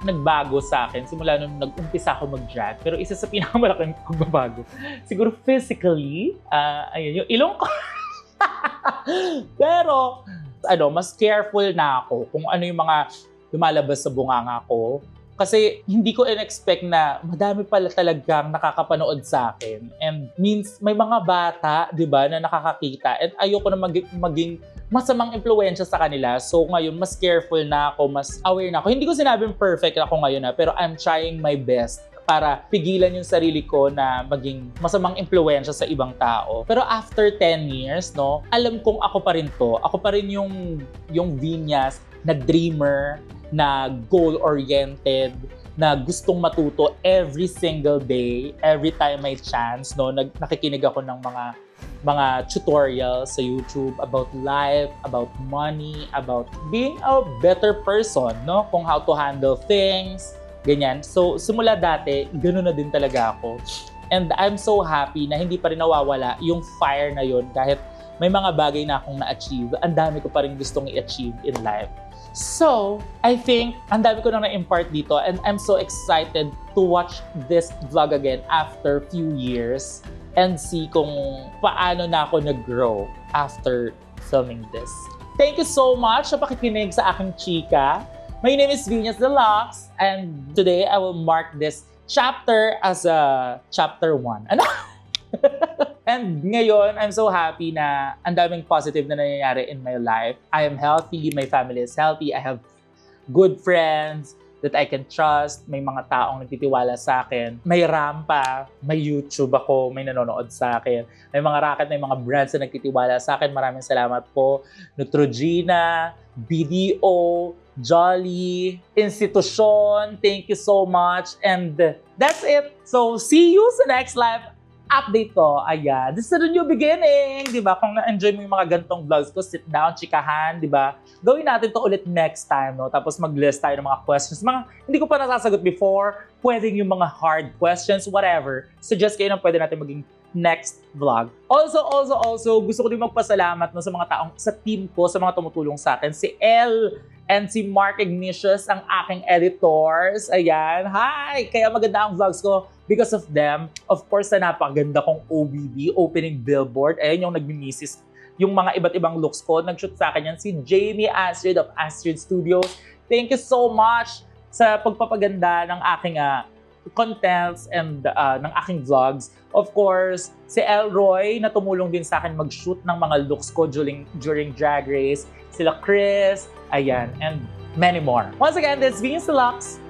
nagbago sa akin simula nung nag-umpisa ako mag-drag. Pero isa sa pinakamalaking pagbabago, siguro physically, ayun, yung ilong ko. Pero, mas careful na ako kung ano yung mga lumalabas sa bunganga ko. Kasi hindi ko in-expect na madami pala talagang nakakapanood sa akin. And means may mga bata, di ba, na nakakakita. And ayoko na maging masamang impluwensya sa kanila. So ngayon, mas careful na ako, mas aware na ako. Hindi ko sinabing perfect ako ngayon pero I'm trying my best para pigilan yung sarili ko na maging masamang impluwensya sa ibang tao. Pero after 10 years, no, alam kong ako pa rin to. Ako pa rin yung Vinyas na dreamer, na goal-oriented, na gustong matuto every single day, every time may chance, no, nakikinig ako ng mga tutorials sa YouTube about life, about money, about being a better person, no, kung how to handle things, ganyan. So, simula dati, gano'n na din talaga ako. And I'm so happy na hindi pa rin nawawala yung fire na yun kahit may mga bagay na akong na-achieve. Ang dami ko pa rin gustong i-achieve in life. So, I think ang dami ko na na-impart dito and I'm so excited to watch this vlog again after few years and see kung paano na ako nag-grow after filming this. Thank you so much sa pakikinig sa aking chika. My name is Vinyas Deluxe and today I will mark this chapter as a chapter 1. Ano? And ngayon, I'm so happy na ang daming positive na nangyayari in my life. I am healthy, my family is healthy, I have good friends that I can trust, may mga taong nagtitiwala sa akin, may rampa, may YouTube ako, may nanonood sa akin, may mga racket, may mga brands na nagtitiwala sa akin. Maraming salamat po. Neutrogena, BDO, Jolly, Institution, thank you so much. And that's it. So, see you sa next live update ko. Ayan, this is a new beginning, di ba? Kung na-enjoy mo yung mga gantong vlogs ko, sit down, chikahan, di ba? Gawin natin to ulit next time, no? Tapos mag-list tayo ng mga questions. Mga hindi ko pa nasasagot before, pwedeng yung mga hard questions, whatever. Suggest kayo na pwede natin maging next vlog. Also, gusto ko din magpasalamat no, sa mga taong, sa team ko, sa mga tumutulong sa akin. Si Elle and si Mark Ignatius, ang aking editors. Ayan, hi! Kaya maganda ang vlogs ko because of them. Of course, sa napakaganda kong OBB, opening billboard. Ayan yung nagmimisis yung mga iba't ibang looks ko. Nag-shoot sa akin yan si Jamie Astrid of Astrid Studios. Thank you so much sa pagpapaganda ng aking contents and ng aking vlogs. Of course, si Elroy na tumulong din sa akin mag-shoot ng mga looks ko during Drag Race. Sila Chris, ayan, and many more. Once again, this is Vinyas Deluxe.